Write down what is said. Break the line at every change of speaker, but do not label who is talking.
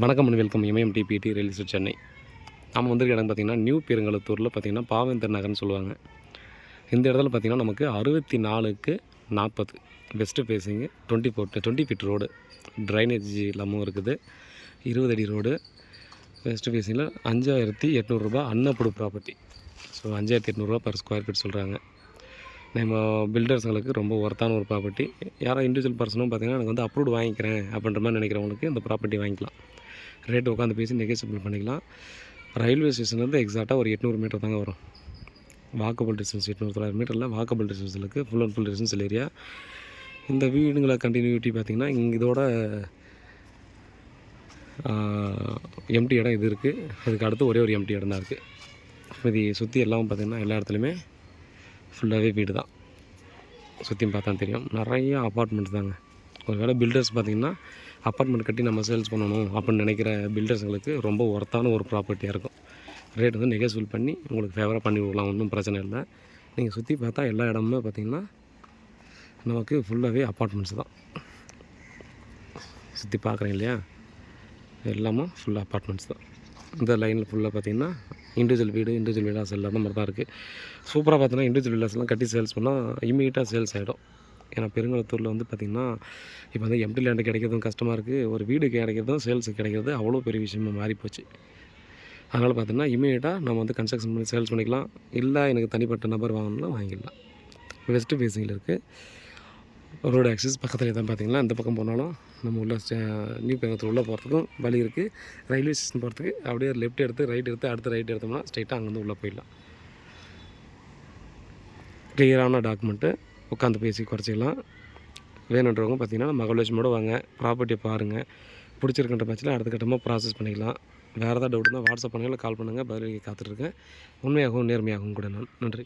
வணக்கம் and welcome M M D P D real estate Chennai. நம்ம வந்திருக்க இடம் பார்த்திங்கன்னா நியூ பெருங்களத்தூரில் பார்த்திங்கன்னா பாவேந்தர் நகர்னு சொல்லுவாங்க. இந்த இடத்துல பார்த்திங்கன்னா நமக்கு 64க்கு 40 west facing 20 feet road, drainage இல்லாமல் இருக்குது. 20 அடி ரோடு, வெஸ்ட்டு ஃபேஸிங்கில் 5800 ரூபா அன்னப்புடு property. So 5800 per square feet சொல்கிறாங்க. நம்ம பில்டர்ஸுங்களுக்கு ரொம்ப ஒர்த்தான ஒரு ப்ராப்பர்ட்டி. யாரோ இண்டிவிஜுவல் பர்சனும் பார்த்திங்கன்னா எனக்கு வந்து அப்ரூவ்டு வாங்கிக்கிறேன் அப்படின்ற மாதிரி நினைக்கிறவங்களுக்கு இந்த ப்ராப்பர்ட்டி வாங்கிக்கலாம். ரேட்டு உட்காந்து பேசி நெகோசியபிள் பண்ணிக்கலாம். ரயில்வே ஸ்டேஷன்லேருந்து எக்ஸாக்டாக ஒரு 800 மீட்டர் தாங்க வரும். வாக்கபிள் டிஸ்டன்ஸ் 800 மீட்டரில் வாக்கபிள் டிஸ்டன்ஸுக்கு full and full residential area. இந்த வீடுங்களை கண்டினியூட்டி பார்த்திங்கன்னா இதோட எம்டி இடம் இது இருக்குது. அதுக்கு அடுத்து ஒரே ஒரு எம்டி இடம் தான் இருக்குது. இது சுற்றி எல்லாம் பார்த்திங்கன்னா எல்லா இடத்துலையுமே ஃபுல்லாகவே வீடு தான். சுற்றியும் பார்த்தா தெரியும், நிறையா அப்பார்ட்மெண்ட் தாங்க. ஒரு வேளை பில்டர்ஸ் பார்த்திங்கன்னா அப்பார்ட்மெண்ட் கட்டி நம்ம சேல்ஸ் பண்ணணும் அப்படின்னு நினைக்கிற பில்டர்ஸுங்களுக்கு ரொம்ப ஒர்த்தான ஒரு ப்ராப்பர்ட்டியாக இருக்கும். ரேட் வந்து நெகோசியபிள் பண்ணி உங்களுக்கு ஃபேவராக பண்ணி கொடுக்கலாம், ஒன்றும் பிரச்சனை இல்லை. நீங்கள் சுற்றி பார்த்தா எல்லா இடமுமே பார்த்திங்கன்னா நமக்கு ஃபுல்லாகவே அப்பார்ட்மெண்ட்ஸ் தான். சுற்றி பார்க்குறேன் இல்லையா, எல்லாமும் ஃபுல்லாக அப்பார்ட்மெண்ட்ஸ் தான். இந்த லைனில் ஃபுல்லாக பார்த்திங்கன்னா இண்டிவிஜுவல் வில்லாஸ் எல்லாமே மாதிரி தான் இருக்குது. சூப்பராக பார்த்தீங்கன்னா இண்டிவிஜுவல் வில்லாஸ்லாம் கட்டி சேல்ஸ் பண்ணால் இமீடியட்டாக சேல்ஸ் ஆகிடும். ஏன்னா பெருங்களத்தூரில் வந்து பார்த்திங்கன்னா இப்போ வந்து எம்டி லேண்டு கிடைக்கிறதும் கஷ்டமாக இருக்குது. ஒரு வீடு கிடைக்கிறதும் சேல்ஸுக்கு கிடைக்கிறது அவ்வளோ பெரிய விஷயமாக மாறிப்போச்சு. அதனால் பார்த்திங்கன்னா இமீடியட்டாக நம்ம வந்து கன்ஸ்ட்ரக்ஷன் பண்ணி சேல்ஸ் பண்ணிக்கலாம். இல்லை எனக்கு தனிப்பட்ட நபர் வாங்கணும்னா வாங்கிடலாம். வெஸ்ட்டு ஃபேஸிங்கில் இருக்குது. ரோடு ஆக்சஸ் பக்கத்தில் தான் பார்த்திங்கன்னா இந்த பக்கம் போனாலும் நம்ம உள்ள நியூ பெருங்களத்தூர் உள்ளே போகிறதுக்கும் வழி இருக்குது. ரயில்வே ஸ்டேஷன் போகிறதுக்கு அப்படியே லெஃப்ட் எடுத்து ரைட் எடுத்து அடுத்து ரைட் எடுத்தோம்னா ஸ்ட்ரைட்டாக அங்கேருந்து உள்ளே போயிடலாம். கிளியரான டாக்குமெண்ட்டு, உட்காந்து பேசி குறைச்சிக்கலாம். வேணுன்றவங்க பார்த்திங்கன்னா மகாலட்சுமியோட வாங்க, ப்ராப்பர்ட்டியை பாருங்கள். பிடிச்சிருக்கின்ற பட்சத்தில் அடுத்த கட்டமாக ப்ராசஸ் பண்ணிக்கலாம். வேறு ஏதாவது டவுட்னா வாட்ஸ்அப் பண்ணுங்கள், கால் பண்ணுங்கள், பதிலுக்கு காத்துட்ருக்கேன். உண்மையாகவும் நேர்மையாகவும் கூட நான். நன்றி.